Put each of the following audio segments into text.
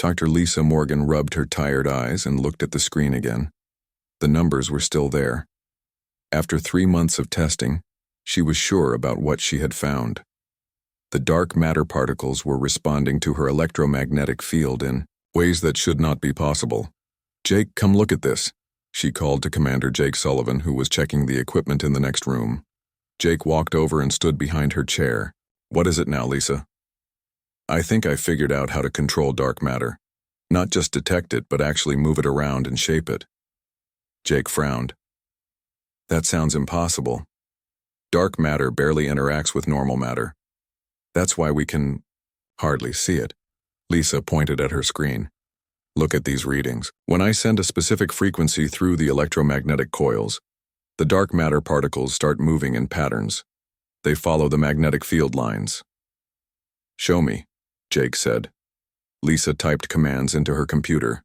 Dr. Lisa Morgan rubbed her tired eyes and looked at the screen again. The numbers were still there. After 3 months of testing, she was sure about what she had found. The dark matter particles were responding to her electromagnetic field in ways that should not be possible. "Jake, come look at this," she called to Commander Jake Sullivan, who was checking the equipment in the next room. Jake walked over and stood behind her chair. "What is it now, Lisa?" "I think I figured out how to control dark matter. Not just detect it, but actually move it around and shape it." Jake frowned. "That sounds impossible. Dark matter barely interacts with normal matter. That's why we can hardly see it." Lisa pointed at her screen. "Look at these readings. When I send a specific frequency through the electromagnetic coils, the dark matter particles start moving in patterns. They follow the magnetic field lines." "Show me," Jake said. Lisa typed commands into her computer.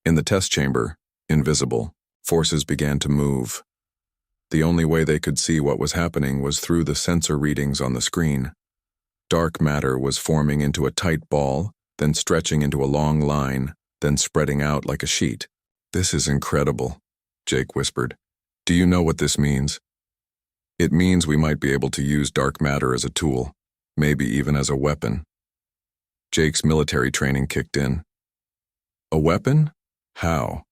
In the test chamber, invisible, forces began to move. The only way they could see what was happening was through the sensor readings on the screen. Dark matter was forming into a tight ball, then stretching into a long line, then spreading out like a sheet. "This is incredible," Jake whispered. "Do you know what this means?" "It means we might be able to use dark matter as a tool, maybe even as a weapon." Jake's military training kicked in. "A weapon? How?"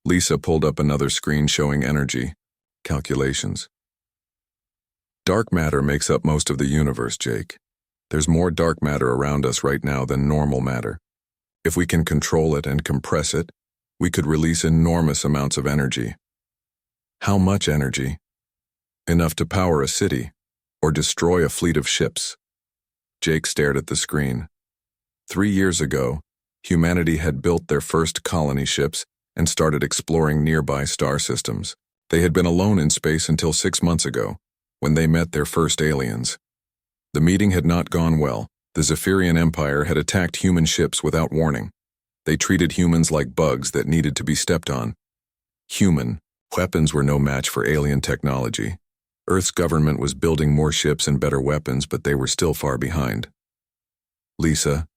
Lisa pulled up another screen showing energy, calculations. "Dark matter makes up most of the universe, Jake. There's more dark matter around us right now than normal matter. If we can control it and compress it, we could release enormous amounts of energy." "How much energy?" "Enough to power a city, or destroy a fleet of ships." Jake stared at the screen. 3 years ago, humanity had built their first colony ships and started exploring nearby star systems. They had been alone in space until 6 months ago, when they met their first aliens. The meeting had not gone well. The Zephyrian Empire had attacked human ships without warning. They treated humans like bugs that needed to be stepped on. Human weapons were no match for alien technology. Earth's government was building more ships and better weapons, but they were still far behind. "Lisa,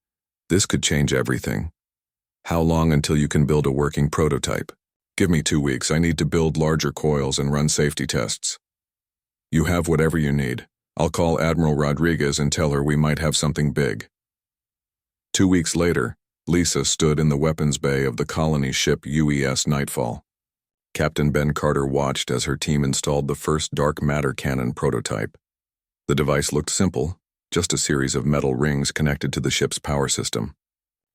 this could change everything. How long until you can build a working prototype?" "Give me 2 weeks. I need to build larger coils and run safety tests." "You have whatever you need. I'll call Admiral Rodriguez and tell her we might have something big." 2 weeks later, Lisa stood in the weapons bay of the colony ship UES Nightfall. Captain Ben Carter watched as her team installed the first dark matter cannon prototype. The device looked simple, just a series of metal rings connected to the ship's power system.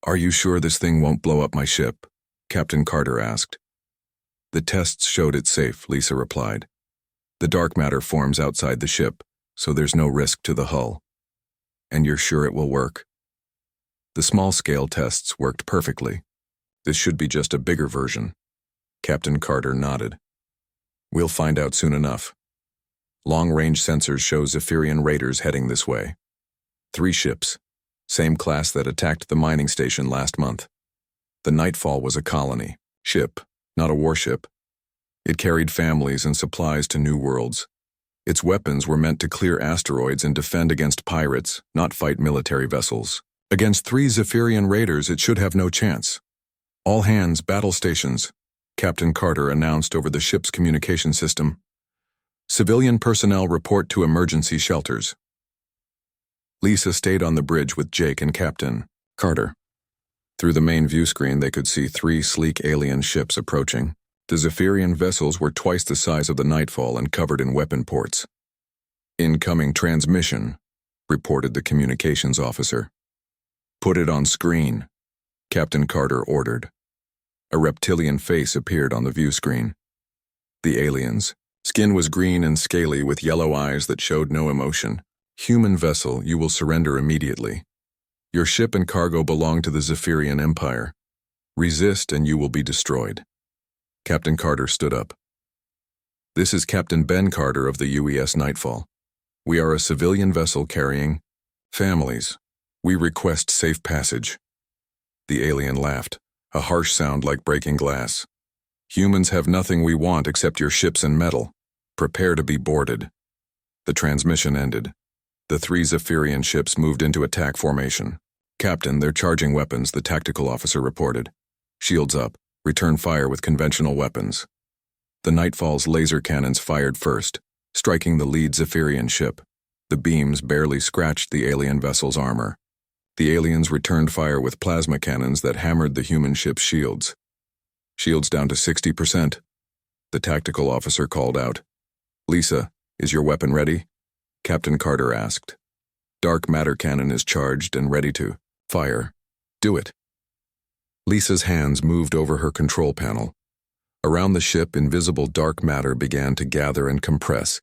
"Are you sure this thing won't blow up my ship?" Captain Carter asked. "The tests showed it safe," Lisa replied. "The dark matter forms outside the ship, so there's no risk to the hull." "And you're sure it will work?" "The small-scale tests worked perfectly. This should be just a bigger version." Captain Carter nodded. "We'll find out soon enough. Long-range sensors show Zephyrian raiders heading this way. 3 ships, same class that attacked the mining station last month. The Nightfall was a colony ship, not a warship. It carried families and supplies to new worlds. Its weapons were meant to clear asteroids and defend against pirates, not fight military vessels. Against 3 Zephyrian raiders, it should have no chance. "All hands, battle stations," Captain Carter announced over the ship's communication system. "Civilian personnel report to emergency shelters." Lisa stayed on the bridge with Jake and Captain Carter. Through the main view screen, they could see 3 sleek alien ships approaching. The Zephyrian vessels were twice the size of the Nightfall and covered in weapon ports. "Incoming transmission," reported the communications officer. "Put it on screen," Captain Carter ordered. A reptilian face appeared on the view screen. The aliens. Skin was green and scaly with yellow eyes that showed no emotion. "Human vessel, you will surrender immediately. Your ship and cargo belong to the Zephyrian Empire. Resist and you will be destroyed." Captain Carter stood up. "This is Captain Ben Carter of the UES Nightfall. We are a civilian vessel carrying families. We request safe passage." The alien laughed, a harsh sound like breaking glass. "Humans have nothing we want except your ships and metal. Prepare to be boarded." The transmission ended. The 3 Zephyrian ships moved into attack formation. "Captain, they're charging weapons," the tactical officer reported. "Shields up. Return fire with conventional weapons." The Nightfall's laser cannons fired first, striking the lead Zephyrian ship. The beams barely scratched the alien vessel's armor. The aliens returned fire with plasma cannons that hammered the human ship's shields. "Shields down to 60%. The tactical officer called out. "Lisa, is your weapon ready?" Captain Carter asked. "Dark matter cannon is charged and ready to fire. Do it." Lisa's hands moved over her control panel. Around the ship, invisible dark matter began to gather and compress.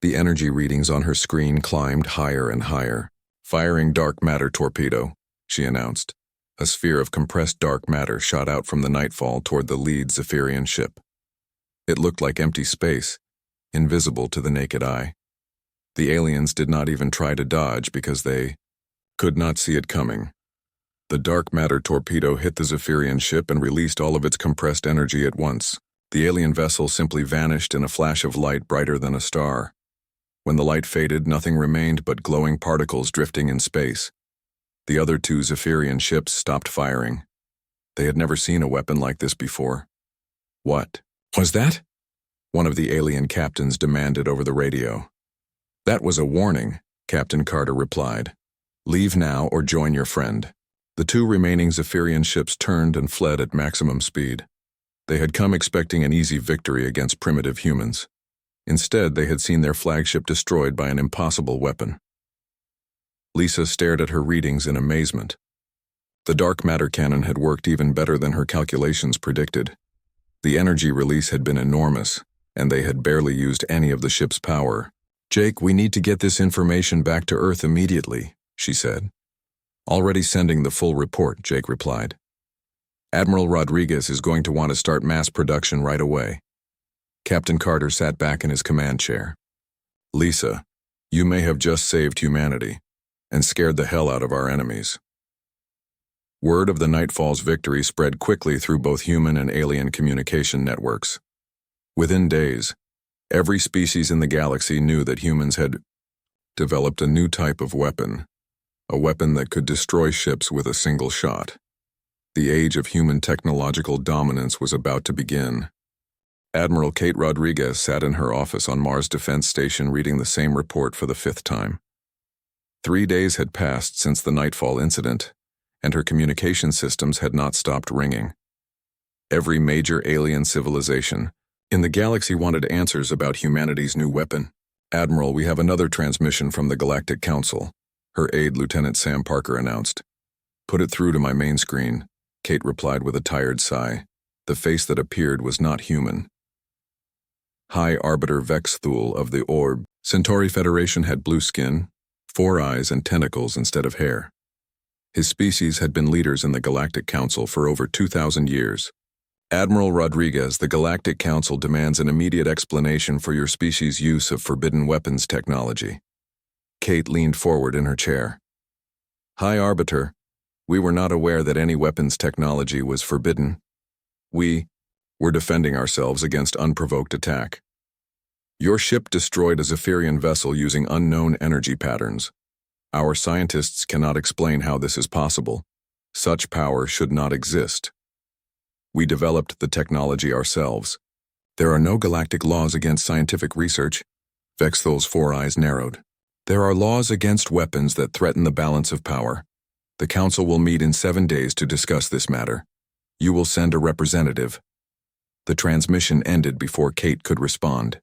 The energy readings on her screen climbed higher and higher. "Firing dark matter torpedo," she announced. A sphere of compressed dark matter shot out from the Nightfall toward the lead Zephyrian ship. It looked like empty space, invisible to the naked eye. The aliens did not even try to dodge because they could not see it coming. The dark matter torpedo hit the Zephyrian ship and released all of its compressed energy at once. The alien vessel simply vanished in a flash of light brighter than a star. When the light faded, nothing remained but glowing particles drifting in space. The other two Zephyrian ships stopped firing. They had never seen a weapon like this before. "What was that?" one of the alien captains demanded over the radio. "That was a warning," Captain Carter replied. "Leave now or join your friend." The two remaining Zephyrian ships turned and fled at maximum speed. They had come expecting an easy victory against primitive humans. Instead, they had seen their flagship destroyed by an impossible weapon. Lisa stared at her readings in amazement. The dark matter cannon had worked even better than her calculations predicted. The energy release had been enormous, and they had barely used any of the ship's power. "Jake, we need to get this information back to Earth immediately," she said. "Already sending the full report," Jake replied. "Admiral Rodriguez is going to want to start mass production right away." Captain Carter sat back in his command chair. "Lisa, you may have just saved humanity and scared the hell out of our enemies." Word of the Nightfall's victory spread quickly through both human and alien communication networks. Within days, every species in the galaxy knew that humans had developed a new type of weapon, a weapon that could destroy ships with a single shot. The age of human technological dominance was about to begin. Admiral Kate Rodriguez sat in her office on Mars Defense Station reading the same report for the 5th time. 3 days had passed since the Nightfall incident, and her communication systems had not stopped ringing. Every major alien civilization in the galaxy wanted answers about humanity's new weapon. "Admiral, we have another transmission from the Galactic Council," her aide Lieutenant Sam Parker announced. "Put it through to my main screen," Kate replied with a tired sigh. The face that appeared was not human. High Arbiter Vex Thule of the Orb Centauri Federation had blue skin, 4 eyes and tentacles instead of hair. His species had been leaders in the Galactic Council for over 2,000 years. "Admiral Rodriguez, the Galactic Council demands an immediate explanation for your species' use of forbidden weapons technology." Kate leaned forward in her chair. "High Arbiter, we were not aware that any weapons technology was forbidden. We were defending ourselves against unprovoked attack. Your ship destroyed a Zephyrian vessel using unknown energy patterns. Our scientists cannot explain how this is possible. Such power should not exist. We developed the technology ourselves. There are no galactic laws against scientific research." Vexthule's 4 eyes narrowed. "There are laws against weapons that threaten the balance of power. The Council will meet in 7 days to discuss this matter. You will send a representative." The transmission ended before Kate could respond.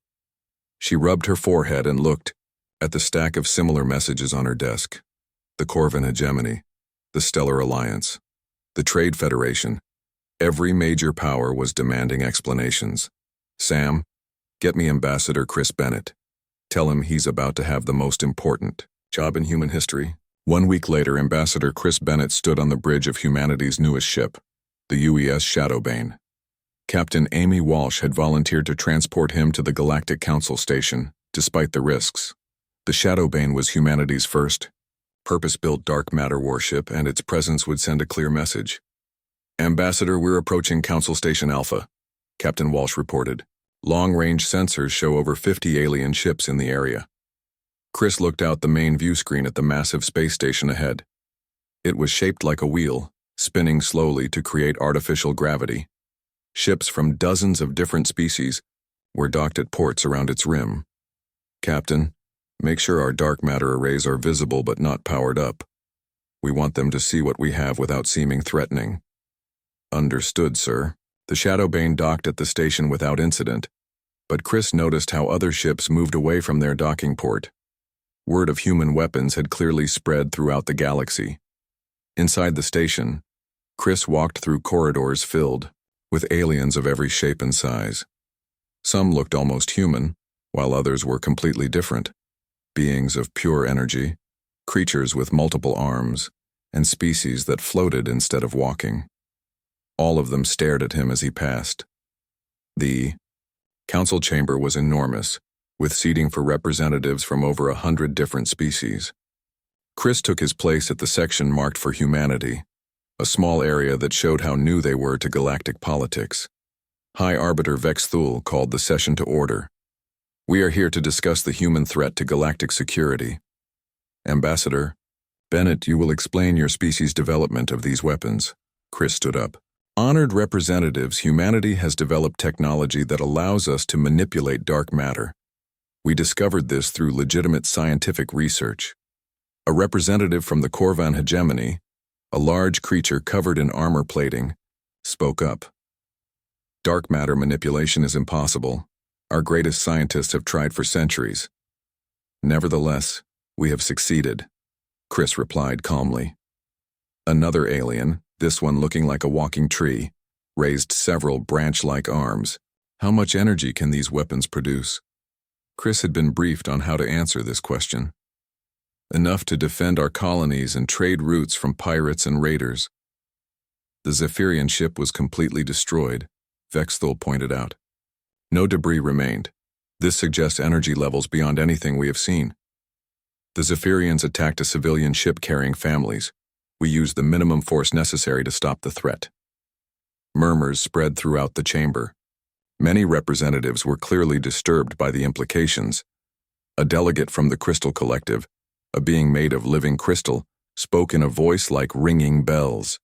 She rubbed her forehead and looked at the stack of similar messages on her desk. The Corvin Hegemony, the Stellar Alliance, the Trade Federation. Every major power was demanding explanations. "Sam, get me Ambassador Chris Bennett. Tell him he's about to have the most important job in human history." 1 week later, Ambassador Chris Bennett stood on the bridge of humanity's newest ship, the UES Shadowbane. Captain Amy Walsh had volunteered to transport him to the Galactic Council station, despite the risks. The Shadowbane was humanity's first purpose-built dark matter warship, and its presence would send a clear message. "Ambassador, we're approaching Council Station Alpha," Captain Walsh reported. "Long-range sensors show over 50 alien ships in the area." Chris looked out the main view screen at the massive space station ahead. It was shaped like a wheel, spinning slowly to create artificial gravity. Ships from dozens of different species were docked at ports around its rim. "Captain, make sure our dark matter arrays are visible but not powered up. We want them to see what we have without seeming threatening." "Understood, sir." The Shadowbane docked at the station without incident, but Chris noticed how other ships moved away from their docking port. Word of human weapons had clearly spread throughout the galaxy. Inside the station, Chris walked through corridors filled with aliens of every shape and size. Some looked almost human, while others were completely different. Beings of pure energy, creatures with multiple arms, and species that floated instead of walking. All of them stared at him as he passed. The council chamber was enormous, with seating for representatives from over 100 different species. Chris took his place at the section marked for humanity, a small area that showed how new they were to galactic politics. High Arbiter Vex Thul called the session to order. "We are here to discuss the human threat to galactic security. Ambassador Bennett, you will explain your species' development of these weapons." Chris stood up. "Honored representatives, humanity has developed technology that allows us to manipulate dark matter. We discovered this through legitimate scientific research." A representative from the Corvan hegemony, a large creature covered in armor plating, spoke up. "Dark matter manipulation is impossible. Our greatest scientists have tried for centuries. Nevertheless, we have succeeded," Chris replied calmly. Another alien, this one looking like a walking tree, raised several branch-like arms. "How much energy can these weapons produce?" Chris had been briefed on how to answer this question. "Enough to defend our colonies and trade routes from pirates and raiders." The Zephyrian ship was completely destroyed, Vexthul pointed out. No debris remained. This suggests energy levels beyond anything we have seen. The Zephyrians attacked a civilian ship carrying families. We used the minimum force necessary to stop the threat. Murmurs spread throughout the chamber. Many representatives were clearly disturbed by the implications. A delegate from the Crystal Collective, a being made of living crystal, spoke in a voice like ringing bells.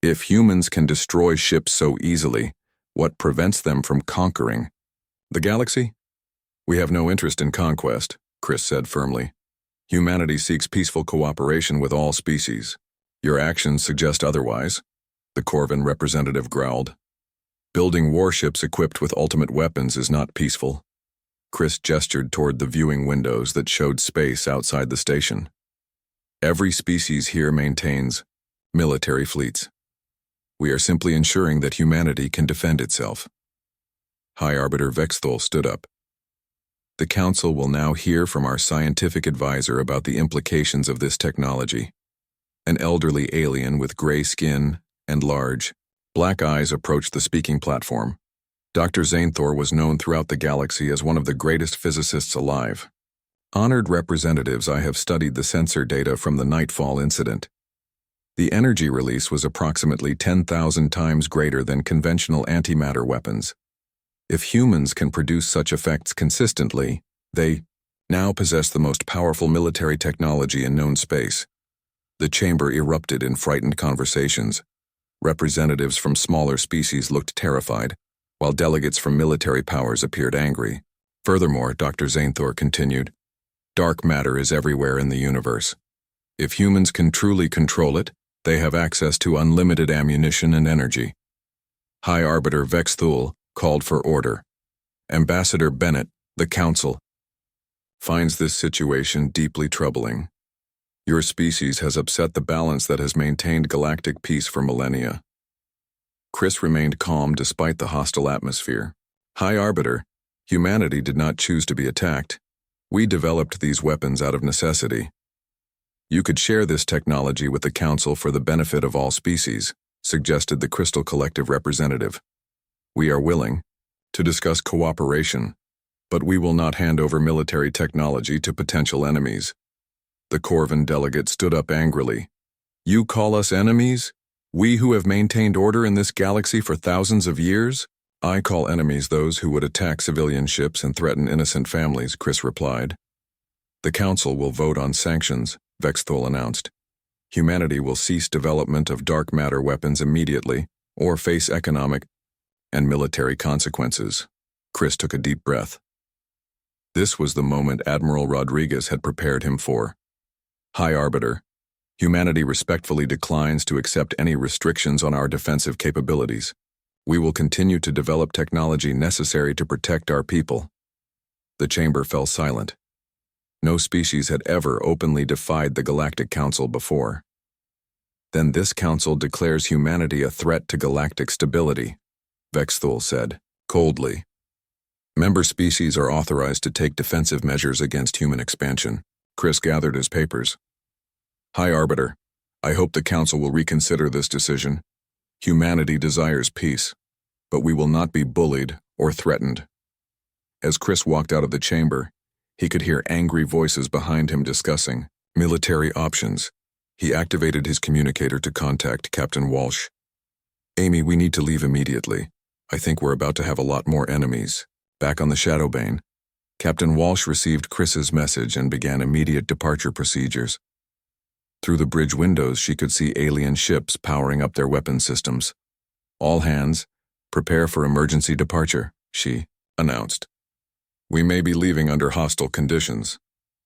"If humans can destroy ships so easily, what prevents them from conquering the galaxy?" "We have no interest in conquest," Chris said firmly. "Humanity seeks peaceful cooperation with all species." "Your actions suggest otherwise," the Corvan representative growled. "Building warships equipped with ultimate weapons is not peaceful." Chris gestured toward the viewing windows that showed space outside the station. "Every species here maintains military fleets. We are simply ensuring that humanity can defend itself." High Arbiter Vexthul stood up. "The Council will now hear from our scientific advisor about the implications of this technology." An elderly alien with gray skin and large, black eyes approached the speaking platform. Dr. Zainthor was known throughout the galaxy as one of the greatest physicists alive. "Honored representatives, I have studied the sensor data from the Nightfall incident. The energy release was approximately 10,000 times greater than conventional antimatter weapons. If humans can produce such effects consistently, they now possess the most powerful military technology in known space." The chamber erupted in frightened conversations. Representatives from smaller species looked terrified, while delegates from military powers appeared angry. Furthermore, Dr. Zainthor continued, "Dark matter is everywhere in the universe. If humans can truly control it, they have access to unlimited ammunition and energy." High Arbiter Vexthul called for order. "Ambassador Bennett, the Council, finds this situation deeply troubling. Your species has upset the balance that has maintained galactic peace for millennia." Chris remained calm despite the hostile atmosphere. "High Arbiter, humanity did not choose to be attacked. We developed these weapons out of necessity. You could share this technology with the Council for the benefit of all species," suggested the Crystal Collective representative. "We are willing to discuss cooperation, but we will not hand over military technology to potential enemies." The Corvan delegate stood up angrily. "You call us enemies? We who have maintained order in this galaxy for thousands of years?" "I call enemies those who would attack civilian ships and threaten innocent families," Chris replied. "The Council will vote on sanctions," Vexthul announced. Humanity will cease development of dark matter weapons immediately or face economic and military consequences. Chris took a deep breath. This was the moment Admiral Rodriguez had prepared him for. High Arbiter, humanity respectfully declines to accept any restrictions on our defensive capabilities. We will continue to develop technology necessary to protect our people. The chamber fell silent. No species had ever openly defied the Galactic Council before. Then this council declares humanity a threat to galactic stability, Vexthul said, coldly. Member species are authorized to take defensive measures against human expansion. Chris gathered his papers. High Arbiter, I hope the Council will reconsider this decision. Humanity desires peace, but we will not be bullied or threatened. As Chris walked out of the chamber, he could hear angry voices behind him discussing military options. He activated his communicator to contact Captain Walsh. Amy, we need to leave immediately. I think we're about to have a lot more enemies. Back on the Shadowbane, Captain Walsh received Chris's message and began immediate departure procedures. Through the bridge windows, she could see alien ships powering up their weapon systems. All hands, prepare for emergency departure, she announced. We may be leaving under hostile conditions.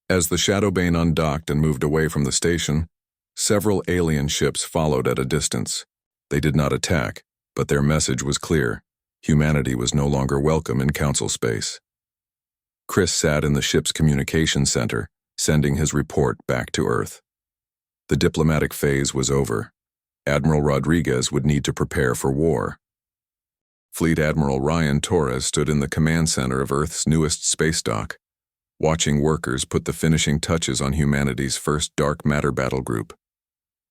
As the Shadowbane undocked and moved away from the station, several alien ships followed at a distance. They did not attack, but their message was clear. Humanity was no longer welcome in Council space. Chris sat in the ship's communication center, sending his report back to Earth. The diplomatic phase was over. Admiral Rodriguez would need to prepare for war. Fleet Admiral Ryan Torres stood in the command center of Earth's newest space dock, watching workers put the finishing touches on humanity's first dark matter battle group.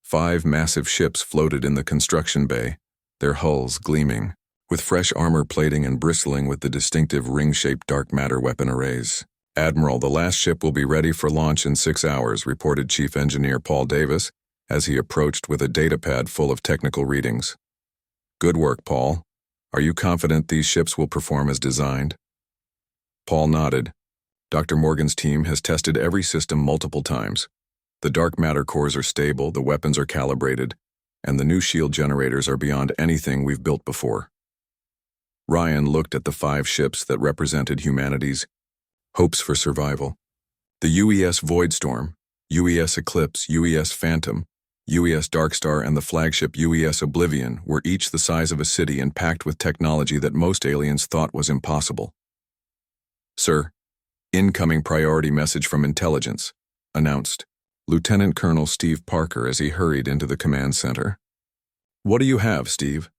5 massive ships floated in the construction bay, their hulls gleaming, with fresh armor plating and bristling with the distinctive ring-shaped dark matter weapon arrays. Admiral, the last ship will be ready for launch in 6 hours, reported Chief Engineer Paul Davis as he approached with a datapad full of technical readings. Good work, Paul. Are you confident these ships will perform as designed? Paul nodded. Dr. Morgan's team has tested every system multiple times. The dark matter cores are stable, the weapons are calibrated, and the new shield generators are beyond anything we've built before. Ryan looked at the 5 ships that represented humanity's hopes for survival. The UES Voidstorm, UES Eclipse, UES Phantom, UES Darkstar, and the flagship UES Oblivion were each the size of a city and packed with technology that most aliens thought was impossible. Sir, incoming priority message from intelligence, announced Lieutenant Colonel Steve Parker as he hurried into the command center. What do you have, Steve?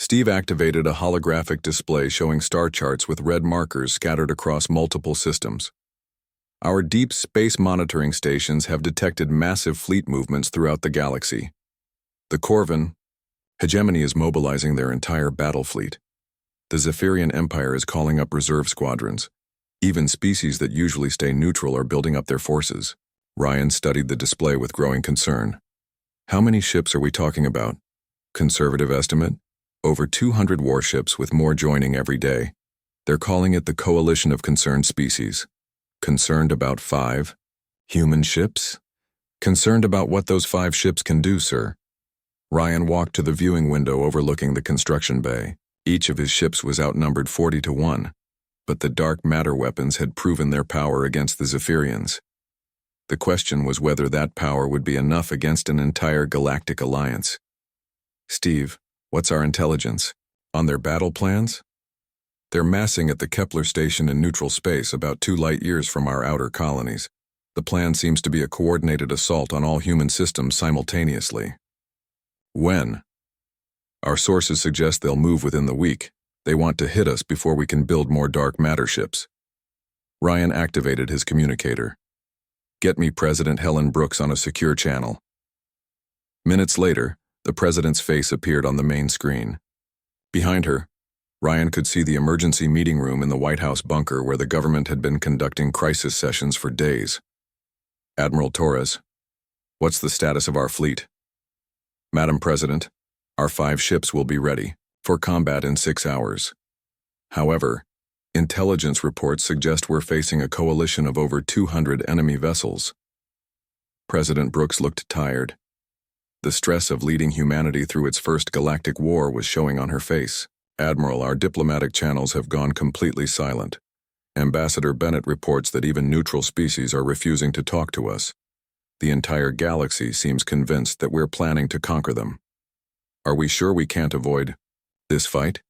Steve activated a holographic display showing star charts with red markers scattered across multiple systems. Our deep space monitoring stations have detected massive fleet movements throughout the galaxy. The Corvin hegemony is mobilizing their entire battle fleet. The Zephyrian Empire is calling up reserve squadrons. Even species that usually stay neutral are building up their forces. Ryan studied the display with growing concern. How many ships are we talking about? Conservative estimate? Over 200 warships, with more joining every day. They're calling it the Coalition of Concerned Species. Concerned about 5 human ships? Concerned about what those 5 ships can do, sir. Ryan walked to the viewing window overlooking the construction bay. Each of his ships was outnumbered 40-1, but the dark matter weapons had proven their power against the Zephyrians. The question was whether that power would be enough against an entire galactic alliance. Steve, what's our intelligence? On their battle plans? They're massing at the Kepler station in neutral space about 2 light-years from our outer colonies. The plan seems to be a coordinated assault on all human systems simultaneously. When? Our sources suggest they'll move within the week. They want to hit us before we can build more dark matter ships. Ryan activated his communicator. Get me President Helen Brooks on a secure channel. Minutes later, the president's face appeared on the main screen. Behind her, Ryan could see the emergency meeting room in the White House bunker where the government had been conducting crisis sessions for days. Admiral Torres, what's the status of our fleet? Madam President, our 5 ships will be ready for combat in 6 hours. However, intelligence reports suggest we're facing a coalition of over 200 enemy vessels. President Brooks looked tired. The stress of leading humanity through its first galactic war was showing on her face. "Admiral, our diplomatic channels have gone completely silent. Ambassador Bennett reports that even neutral species are refusing to talk to us. The entire galaxy seems convinced that we're planning to conquer them. Are we sure we can't avoid this fight?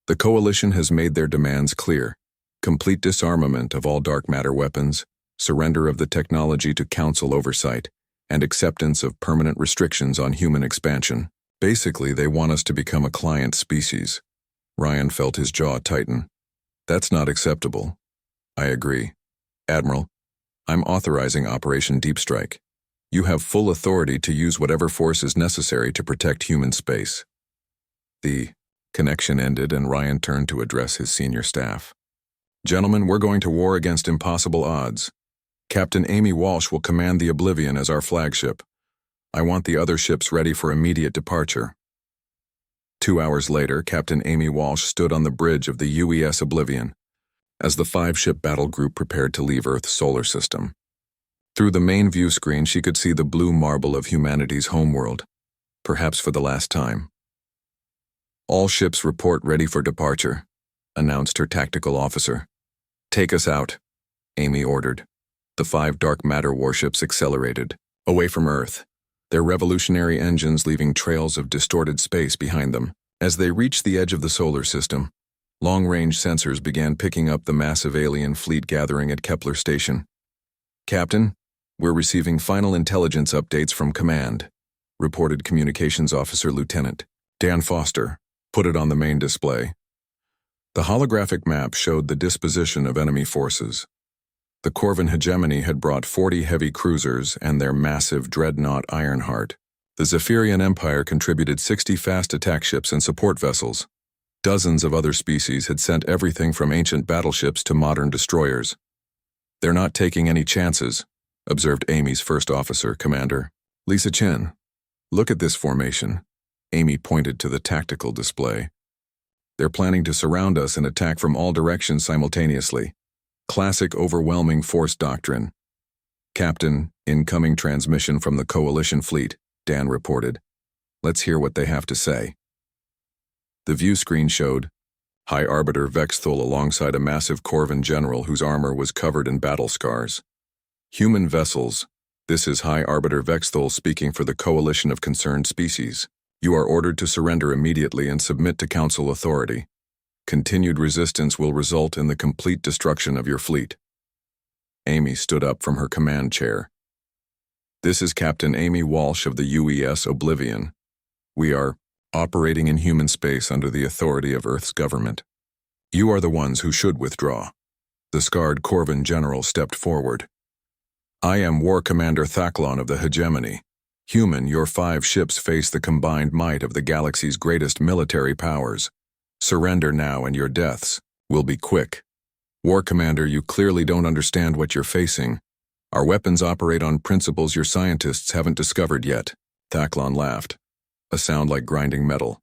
The Coalition has made their demands clear. Complete disarmament of all dark matter weapons, surrender of the technology to Council oversight, and acceptance of permanent restrictions on human expansion. Basically, they want us to become a client species." Ryan felt his jaw tighten. "That's not acceptable." "I agree. Admiral, I'm authorizing Operation Deep Strike. You have full authority to use whatever force is necessary to protect human space." The connection ended and Ryan turned to address his senior staff. "Gentlemen, we're going to war against impossible odds. Captain Amy Walsh will command the Oblivion as our flagship. I want the other ships ready for immediate departure." 2 hours later, Captain Amy Walsh stood on the bridge of the UES Oblivion as the 5-ship battle group prepared to leave Earth's solar system. Through the main view screen, she could see the blue marble of humanity's homeworld, perhaps for the last time. "All ships report ready for departure," announced her tactical officer. "Take us out," Amy ordered. The 5 dark matter warships accelerated, away from Earth, their revolutionary engines leaving trails of distorted space behind them. As they reached the edge of the solar system, long-range sensors began picking up the massive alien fleet gathering at Kepler Station. "Captain, we're receiving final intelligence updates from Command," reported Communications Officer Lieutenant Dan Foster. "Put it on the main display." The holographic map showed the disposition of enemy forces. The Corvan hegemony had brought 40 heavy cruisers and their massive dreadnought Ironheart. The Zephyrian Empire contributed 60 fast attack ships and support vessels. Dozens of other species had sent everything from ancient battleships to modern destroyers. "They're not taking any chances," observed Amy's first officer, Commander Lisa Chen. "Look at this formation." Amy pointed to the tactical display. "They're planning to surround us and attack from all directions simultaneously. Classic overwhelming force doctrine." "Captain, incoming transmission from the Coalition fleet," Dan reported. "Let's hear what they have to say." The view screen showed High Arbiter Vexthul alongside a massive Corvan general whose armor was covered in battle scars. "Human vessels, this is High Arbiter Vexthul speaking for the Coalition of Concerned Species. You are ordered to surrender immediately and submit to Council authority. Continued resistance will result in the complete destruction of your fleet." Amy stood up from her command chair. "This is Captain Amy Walsh of the UES Oblivion. We are operating in human space under the authority of Earth's government. You are the ones who should withdraw." The scarred Corvan general stepped forward. "I am War Commander Thaklon of the Hegemony. Human, your 5 ships face the combined might of the galaxy's greatest military powers. Surrender now and your deaths will be quick. War Commander, you clearly don't understand what you're facing. Our weapons operate on principles your scientists haven't discovered yet." Thaklon laughed, a sound like grinding metal.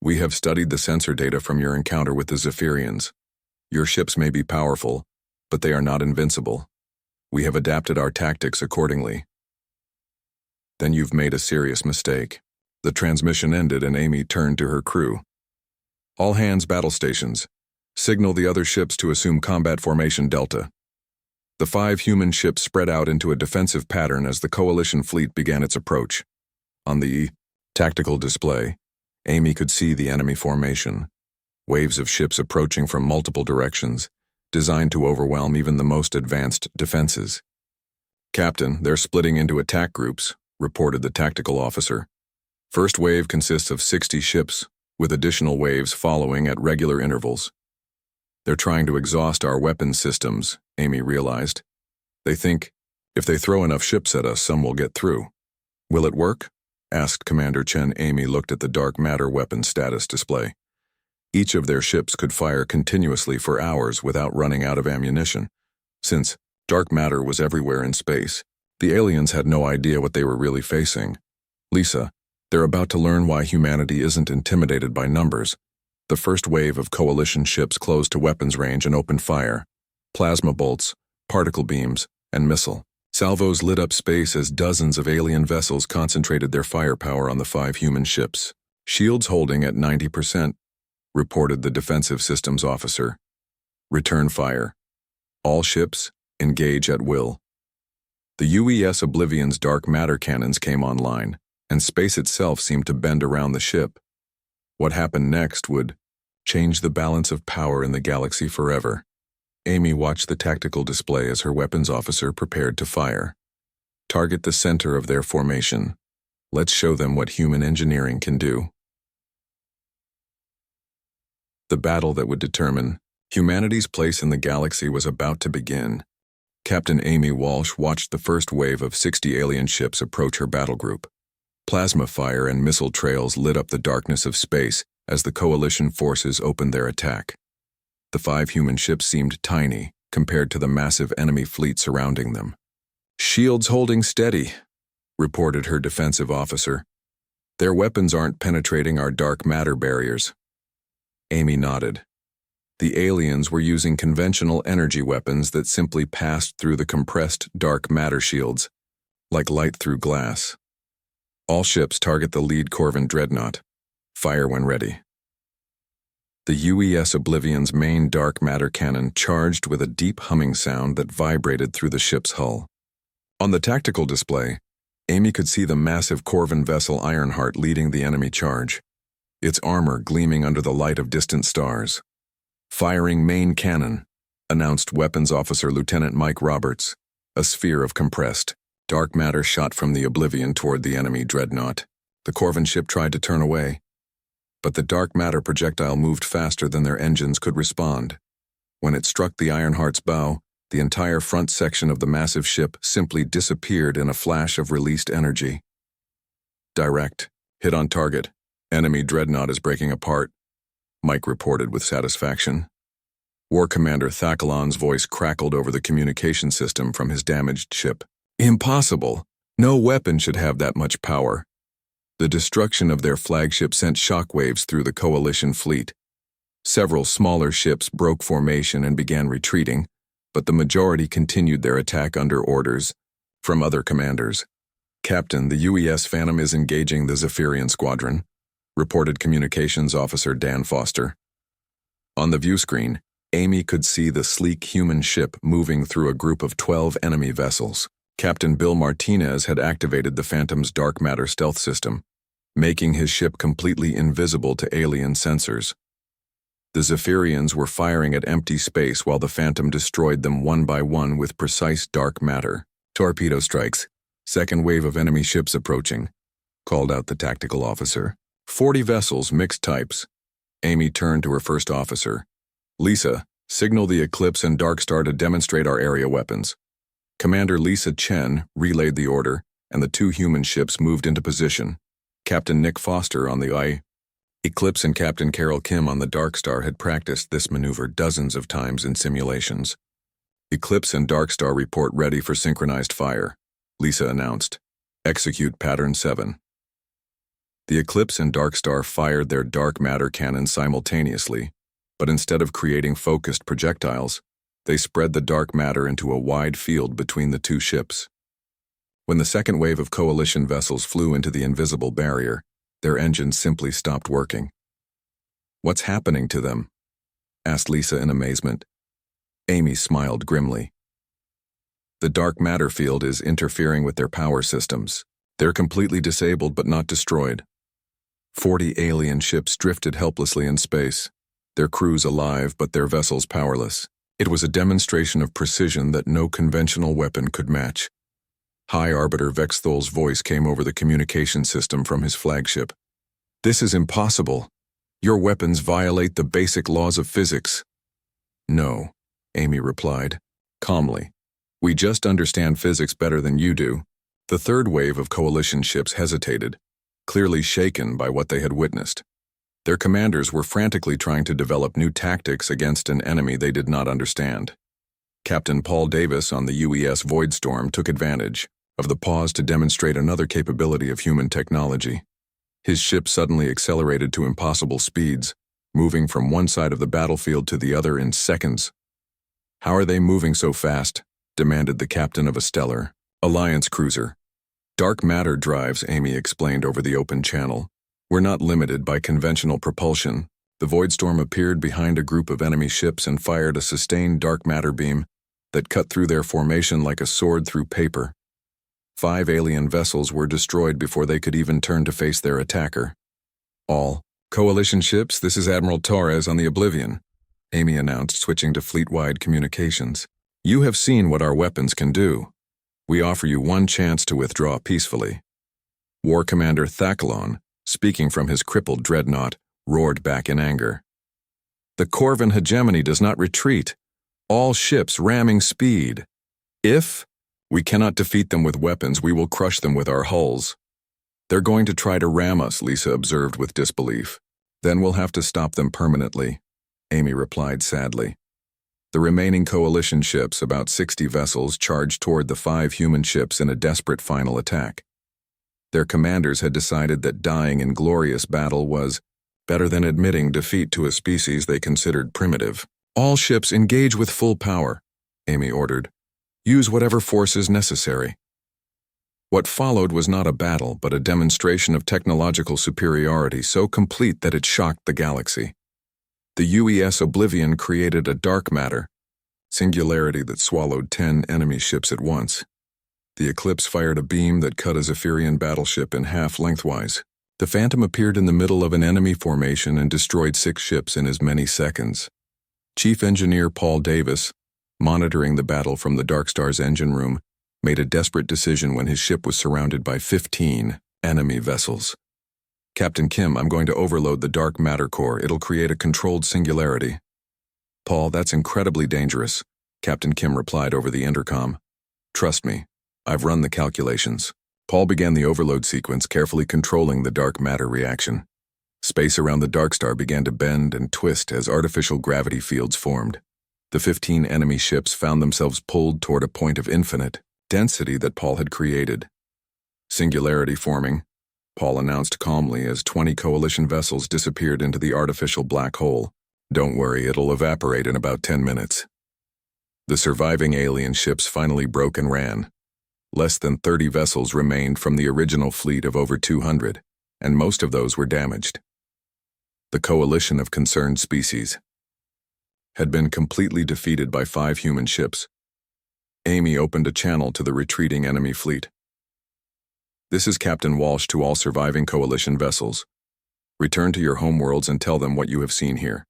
"We have studied the sensor data from your encounter with the Zephyrians. Your ships may be powerful, but they are not invincible. We have adapted our tactics accordingly." "Then you've made a serious mistake." The transmission ended and Amy turned to her crew. "All hands battle stations. Signal the other ships to assume combat formation Delta." The 5 human ships spread out into a defensive pattern as the Coalition fleet began its approach. On the tactical display, Amy could see the enemy formation. Waves of ships approaching from multiple directions, designed to overwhelm even the most advanced defenses. "Captain, they're splitting into attack groups," reported the tactical officer. "First wave consists of 60 ships, with additional waves following at regular intervals." "They're trying to exhaust our weapons systems," Amy realized. "They think, if they throw enough ships at us, some will get through." "Will it work?" asked Commander Chen. Amy looked at the dark matter weapon status display. Each of their ships could fire continuously for hours without running out of ammunition. Since dark matter was everywhere in space, the aliens had no idea what they were really facing. "Lisa, they're about to learn why humanity isn't intimidated by numbers." The first wave of Coalition ships closed to weapons range and opened fire. Plasma bolts, particle beams, and missile Salvos lit up space as dozens of alien vessels concentrated their firepower on the 5 human ships. Shields holding at 90%, reported the defensive systems officer. Return fire. All ships, engage at will. The UES Oblivion's dark matter cannons came online, and space itself seemed to bend around the ship. What happened next would change the balance of power in the galaxy forever. Amy watched the tactical display as her weapons officer prepared to fire. Target the center of their formation. Let's show them what human engineering can do. The battle that would determine humanity's place in the galaxy was about to begin. Captain Amy Walsh watched the first wave of 60 alien ships approach her battle group. Plasma fire and missile trails lit up the darkness of space as the coalition forces opened their attack. The 5 human ships seemed tiny compared to the massive enemy fleet surrounding them. "Shields holding steady," reported her defensive officer. "Their weapons aren't penetrating our dark matter barriers." Amy nodded. The aliens were using conventional energy weapons that simply passed through the compressed dark matter shields, like light through glass. "All ships target the lead Corvin dreadnought. Fire when ready." The UES Oblivion's main dark matter cannon charged with a deep humming sound that vibrated through the ship's hull. On the tactical display, Amy could see the massive Corvin vessel Ironheart leading the enemy charge, its armor gleaming under the light of distant stars. "Firing main cannon," announced Weapons Officer Lieutenant Mike Roberts. A sphere of compressed, dark matter shot from the Oblivion toward the enemy dreadnought. The Corvin ship tried to turn away, but the dark matter projectile moved faster than their engines could respond. When it struck the Ironheart's bow, the entire front section of the massive ship simply disappeared in a flash of released energy. "Direct. Hit on target. Enemy dreadnought is breaking apart," Mike reported with satisfaction. War Commander Thackalon's voice crackled over the communication system from his damaged ship. "Impossible. No weapon should have that much power." The destruction of their flagship sent shockwaves through the coalition fleet. Several smaller ships broke formation and began retreating, but the majority continued their attack under orders from other commanders. "Captain, the UES Phantom is engaging the Zephyrian Squadron," reported Communications Officer Dan Foster. On the view screen, Amy could see the sleek human ship moving through a group of 12 enemy vessels. Captain Bill Martinez had activated the Phantom's dark matter stealth system, making his ship completely invisible to alien sensors. The Zephyrians were firing at empty space while the Phantom destroyed them one by one with precise dark matter. "Torpedo strikes. Second wave of enemy ships approaching," called out the tactical officer. 40 vessels, mixed types." Amy turned to her first officer. "Lisa, signal the Eclipse and Darkstar to demonstrate our area weapons." Commander Lisa Chen relayed the order, and the 2 human ships moved into position. Captain Nick Foster on the Eclipse and Captain Carol Kim on the Darkstar had practiced this maneuver dozens of times in simulations. "Eclipse and Darkstar report ready for synchronized fire," Lisa announced. "Execute Pattern 7. The Eclipse and Darkstar fired their dark matter cannons simultaneously, but instead of creating focused projectiles, they spread the dark matter into a wide field between the 2 ships. When the second wave of coalition vessels flew into the invisible barrier, their engines simply stopped working. "What's happening to them?" asked Lisa in amazement. Amy smiled grimly. "The dark matter field is interfering with their power systems. They're completely disabled but not destroyed." 40 alien ships drifted helplessly in space, their crews alive but their vessels powerless. It was a demonstration of precision that no conventional weapon could match. High Arbiter Vexthol's voice came over the communication system from his flagship. "This is impossible. Your weapons violate the basic laws of physics." "No," Amy replied, calmly. "We just understand physics better than you do." The third wave of coalition ships hesitated, clearly shaken by what they had witnessed. Their commanders were frantically trying to develop new tactics against an enemy they did not understand. Captain Paul Davis on the UES Voidstorm took advantage of the pause to demonstrate another capability of human technology. His ship suddenly accelerated to impossible speeds, moving from one side of the battlefield to the other in seconds. "How are they moving so fast?" demanded the captain of a Stellar. Alliance cruiser. Dark matter drives, Amy explained over the open channel. We're not limited by conventional propulsion. The Voidstorm appeared behind a group of enemy ships and fired a sustained dark matter beam that cut through their formation like a sword through paper. 5 alien vessels were destroyed before they could even turn to face their attacker. All Coalition ships, this is Admiral Torres on the Oblivion, Amy announced, switching to fleet-wide communications. You have seen what our weapons can do. We offer you one chance to withdraw peacefully. War Commander Thackalon, speaking from his crippled dreadnought, roared back in anger. The Corvin hegemony does not retreat. All ships ramming speed. If we cannot defeat them with weapons, we will crush them with our hulls. They're going to try to ram us, Lisa observed with disbelief. Then we'll have to stop them permanently, Amy replied sadly. The remaining coalition ships, about 60 vessels, charged toward the 5 human ships in a desperate final attack. Their commanders had decided that dying in glorious battle was better than admitting defeat to a species they considered primitive. All ships engage with full power, Amy ordered. Use whatever force is necessary. What followed was not a battle, but a demonstration of technological superiority so complete that it shocked the galaxy. The UES Oblivion created a dark matter singularity that swallowed 10 enemy ships at once. The Eclipse fired a beam that cut a Zephyrian battleship in half lengthwise. The Phantom appeared in the middle of an enemy formation and destroyed 6 ships in as many seconds. Chief Engineer Paul Davis, monitoring the battle from the Dark Star's engine room, made a desperate decision when his ship was surrounded by 15 enemy vessels. Captain Kim, I'm going to overload the dark matter core. It'll create a controlled singularity. Paul, that's incredibly dangerous, Captain Kim replied over the intercom. Trust me, I've run the calculations. Paul began the overload sequence, carefully controlling the dark matter reaction. Space around the Dark Star began to bend and twist as artificial gravity fields formed. The 15 enemy ships found themselves pulled toward a point of infinite density that Paul had created. Singularity forming, Paul announced calmly as 20 coalition vessels disappeared into the artificial black hole. Don't worry, it'll evaporate in about 10 minutes. The surviving alien ships finally broke and ran. Less than 30 vessels remained from the original fleet of over 200, and most of those were damaged. The coalition of concerned species had been completely defeated by 5 human ships. Amy opened a channel to the retreating enemy fleet. This is Captain Walsh to all surviving coalition vessels. Return to your homeworlds and tell them what you have seen here.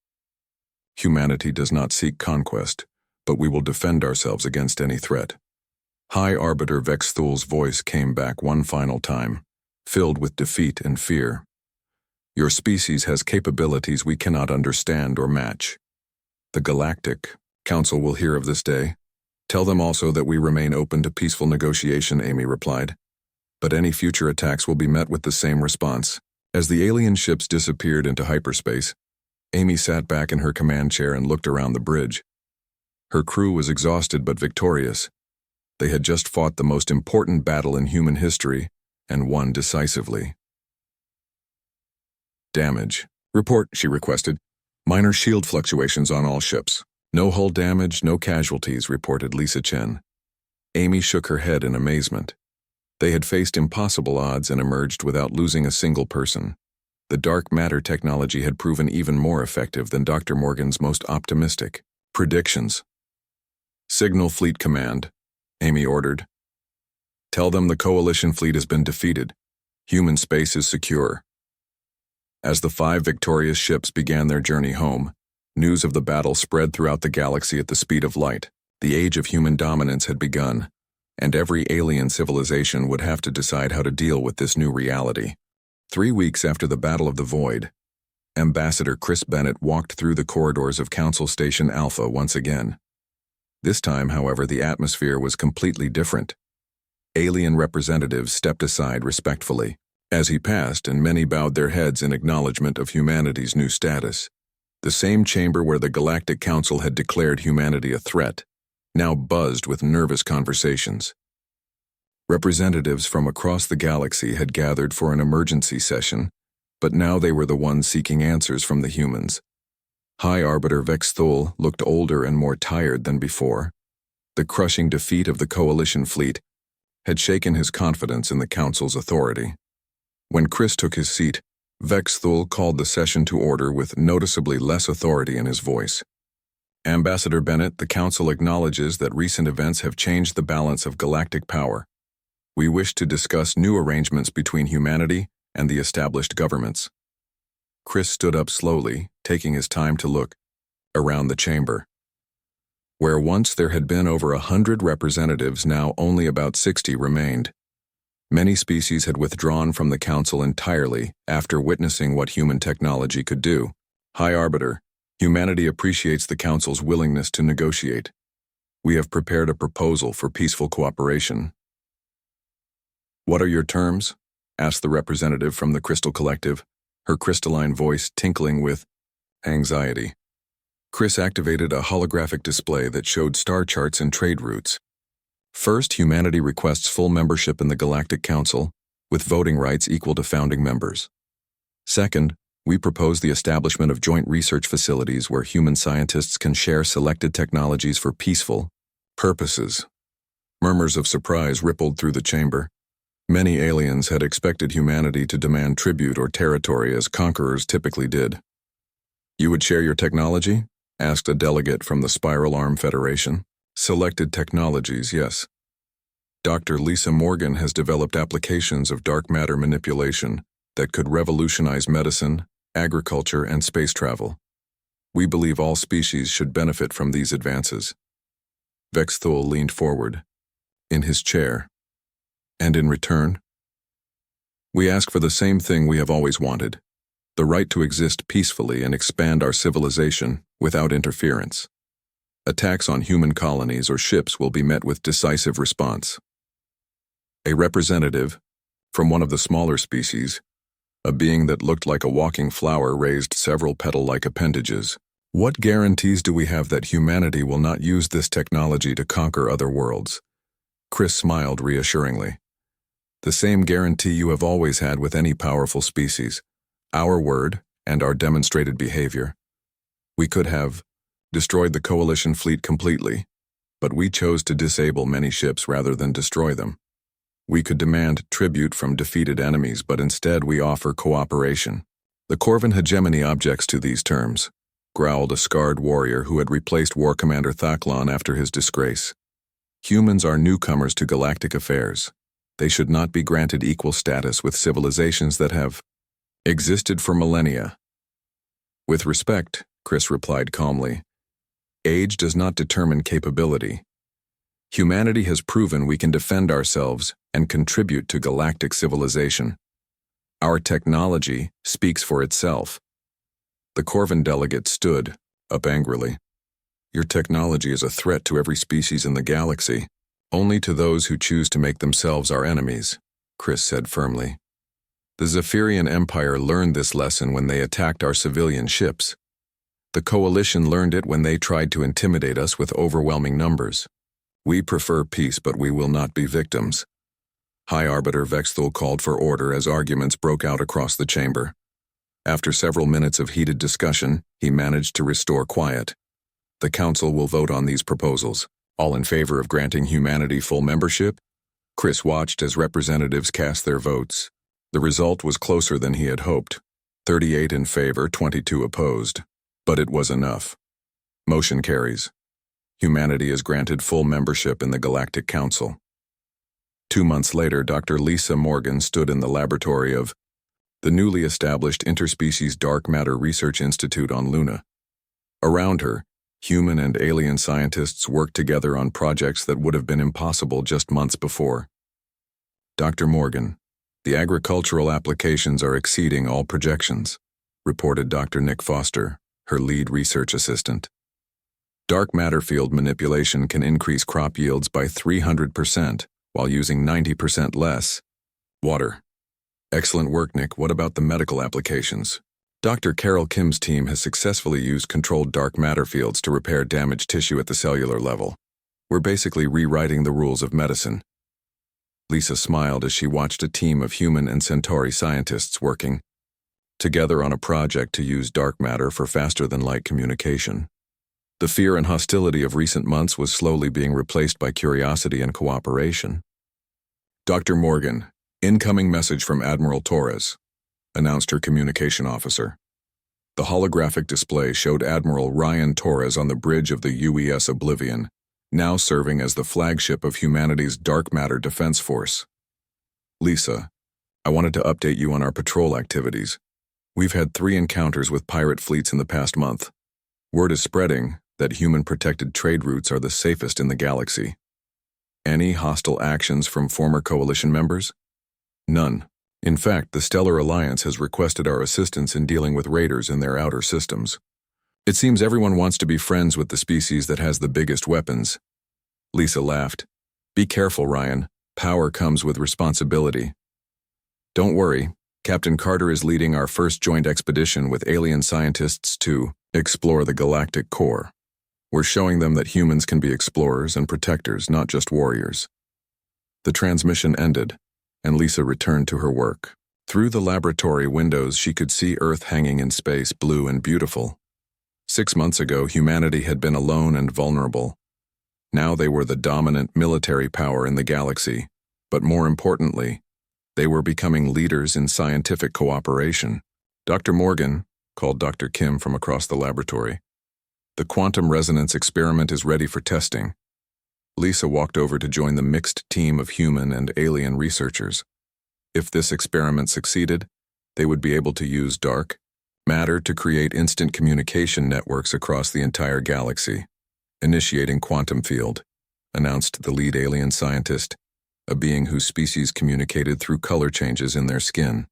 Humanity does not seek conquest, but we will defend ourselves against any threat. High Arbiter Vex Thul's voice came back one final time, filled with defeat and fear. Your species has capabilities we cannot understand or match. The Galactic Council will hear of this day. Tell them also that we remain open to peaceful negotiation, Amy replied. But any future attacks will be met with the same response. As the alien ships disappeared into hyperspace, Amy sat back in her command chair and looked around the bridge. Her crew was exhausted but victorious. They had just fought the most important battle in human history and won decisively. Damage. Report, she requested. Minor shield fluctuations on all ships. No hull damage, no casualties, reported Lisa Chen. Amy shook her head in amazement. They had faced impossible odds and emerged without losing a single person. The dark matter technology had proven even more effective than Dr. Morgan's most optimistic predictions. Signal Fleet Command, Amy ordered. Tell them the coalition fleet has been defeated. Human space is secure. As the 5 victorious ships began their journey home, news of the battle spread throughout the galaxy at the speed of light. The age of human dominance had begun, and every alien civilization would have to decide how to deal with this new reality. 3 weeks after the Battle of the Void, Ambassador Chris Bennett walked through the corridors of Council Station Alpha once again. This time, however, the atmosphere was completely different. Alien representatives stepped aside respectfully as he passed, and many bowed their heads in acknowledgement of humanity's new status. The same chamber where the Galactic Council had declared humanity a threat now buzzed with nervous conversations. Representatives from across the galaxy had gathered for an emergency session, but now they were the ones seeking answers from the humans. High Arbiter Vex Thul looked older and more tired than before. The crushing defeat of the coalition fleet had shaken his confidence in the Council's authority. When Chris took his seat, Vexthul called the session to order with noticeably less authority in his voice. Ambassador Bennett, the Council acknowledges that recent events have changed the balance of galactic power. We wish to discuss new arrangements between humanity and the established governments. Chris stood up slowly, taking his time to look around the chamber. Where once there had been over 100 representatives, now only about 60 remained. Many species had withdrawn from the Council entirely after witnessing what human technology could do. High Arbiter, humanity appreciates the Council's willingness to negotiate. We have prepared a proposal for peaceful cooperation. What are your terms? Asked the representative from the Crystal Collective, her crystalline voice tinkling with anxiety. Chris activated a holographic display that showed star charts and trade routes. First, humanity requests full membership in the Galactic Council, with voting rights equal to founding members. Second, we propose the establishment of joint research facilities where human scientists can share selected technologies for peaceful purposes. Murmurs of surprise rippled through the chamber. Many aliens had expected humanity to demand tribute or territory as conquerors typically did. You would share your technology? Asked a delegate from the Spiral Arm Federation. Selected technologies, yes. Dr. Lisa Morgan has developed applications of dark matter manipulation that could revolutionize medicine, agriculture, and space travel. We believe all species should benefit from these advances. Vexthul leaned forward, in his chair. And in return? We ask for the same thing we have always wanted. The right to exist peacefully and expand our civilization without interference. Attacks on human colonies or ships will be met with decisive response. A representative, from one of the smaller species, a being that looked like a walking flower, raised several petal-like appendages. What guarantees do we have that humanity will not use this technology to conquer other worlds? Chris smiled reassuringly. The same guarantee you have always had with any powerful species. Our word and our demonstrated behavior. We could have destroyed the Coalition fleet completely, but we chose to disable many ships rather than destroy them. We could demand tribute from defeated enemies, but instead we offer cooperation. The Corvin hegemony objects to these terms, growled a scarred warrior who had replaced War Commander Thaklon after his disgrace. Humans are newcomers to galactic affairs. They should not be granted equal status with civilizations that have existed for millennia. With respect, Chris replied calmly, age does not determine capability. Humanity has proven we can defend ourselves and contribute to galactic civilization. Our technology speaks for itself. The Corvin delegate stood up angrily. Your technology is a threat to every species in the galaxy, only to those who choose to make themselves our enemies, Chris said firmly. The Zephyrian Empire learned this lesson when they attacked our civilian ships. The Coalition learned it when they tried to intimidate us with overwhelming numbers. We prefer peace, but we will not be victims. High Arbiter Vexthul called for order as arguments broke out across the chamber. After several minutes of heated discussion, he managed to restore quiet. The Council will vote on these proposals. All in favor of granting humanity full membership? Chris watched as representatives cast their votes. The result was closer than he had hoped. 38 in favor, 22 opposed. But it was enough. Motion carries. Humanity is granted full membership in the Galactic Council. 2 months later, Dr. Lisa Morgan stood in the laboratory of the newly established Interspecies Dark Matter Research Institute on Luna. Around her, human and alien scientists worked together on projects that would have been impossible just months before. Dr. Morgan, the agricultural applications are exceeding all projections, reported Dr. Nick Foster, her lead research assistant. Dark matter field manipulation can increase crop yields by 300% while using 90% less water. Excellent work, Nick. What about the medical applications? Dr. Carol Kim's team has successfully used controlled dark matter fields to repair damaged tissue at the cellular level. We're basically rewriting the rules of medicine. Lisa smiled as she watched a team of human and Centauri scientists working together on a project to use dark matter for faster-than-light communication. The fear and hostility of recent months was slowly being replaced by curiosity and cooperation. Dr. Morgan, incoming message from Admiral Torres, announced her communication officer. The holographic display showed Admiral Ryan Torres on the bridge of the UES Oblivion, now serving as the flagship of humanity's dark matter defense force. Lisa, I wanted to update you on our patrol activities. We've had 3 encounters with pirate fleets in the past month. Word is spreading that human-protected trade routes are the safest in the galaxy. Any hostile actions from former coalition members? None. In fact, the Stellar Alliance has requested our assistance in dealing with raiders in their outer systems. It seems everyone wants to be friends with the species that has the biggest weapons. Lisa laughed. Be careful, Ryan. Power comes with responsibility. Don't worry. Captain Carter is leading our first joint expedition with alien scientists to explore the galactic core. We're showing them that humans can be explorers and protectors, not just warriors. The transmission ended, and Lisa returned to her work. Through the laboratory windows, she could see Earth hanging in space, blue and beautiful. 6 months ago, humanity had been alone and vulnerable. Now they were the dominant military power in the galaxy, but more importantly, they were becoming leaders in scientific cooperation. Dr. Morgan, called Dr. Kim from across the laboratory. The quantum resonance experiment is ready for testing. Lisa walked over to join the mixed team of human and alien researchers. If this experiment succeeded, they would be able to use dark matter to create instant communication networks across the entire galaxy. Initiating quantum field, announced the lead alien scientist, a being whose species communicated through color changes in their skin.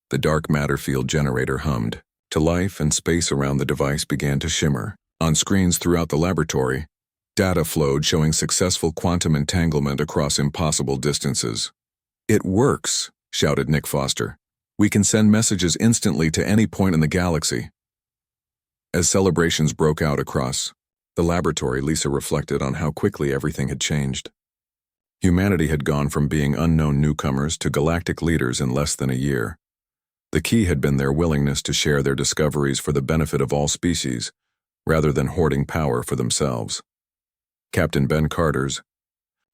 The dark matter field generator hummed to life, and space around the device began to shimmer. On screens throughout the laboratory, data flowed showing successful quantum entanglement across impossible distances. It works, shouted Nick Foster. We can send messages instantly to any point in the galaxy. As celebrations broke out across the laboratory, Lisa reflected on how quickly everything had changed. Humanity had gone from being unknown newcomers to galactic leaders in less than a year. The key had been their willingness to share their discoveries for the benefit of all species, rather than hoarding power for themselves. Captain Ben Carter's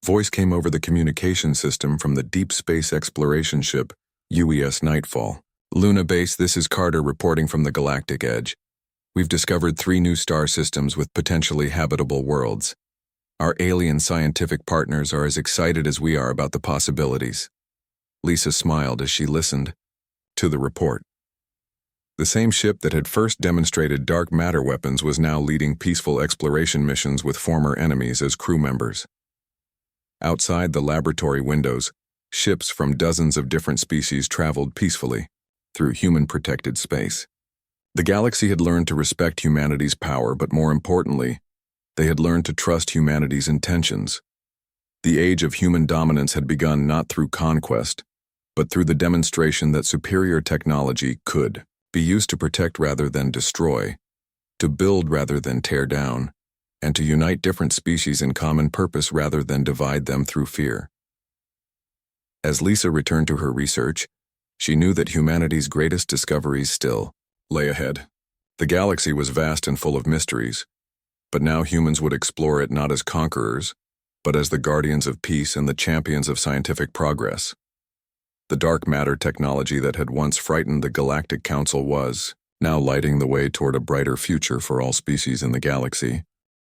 voice came over the communication system from the deep space exploration ship UES Nightfall. Luna Base, this is Carter reporting from the Galactic Edge. We've discovered 3 new star systems with potentially habitable worlds. Our alien scientific partners are as excited as we are about the possibilities. Lisa smiled as she listened to the report. The same ship that had first demonstrated dark matter weapons was now leading peaceful exploration missions with former enemies as crew members. Outside the laboratory windows, ships from dozens of different species traveled peacefully through human-protected space. The galaxy had learned to respect humanity's power, but more importantly, they had learned to trust humanity's intentions. The age of human dominance had begun not through conquest, but through the demonstration that superior technology could be used to protect rather than destroy, to build rather than tear down, and to unite different species in common purpose rather than divide them through fear. As Lisa returned to her research, she knew that humanity's greatest discoveries still lay ahead. The galaxy was vast and full of mysteries, but now humans would explore it not as conquerors, but as the guardians of peace and the champions of scientific progress. The dark matter technology that had once frightened the Galactic Council was now lighting the way toward a brighter future for all species in the galaxy.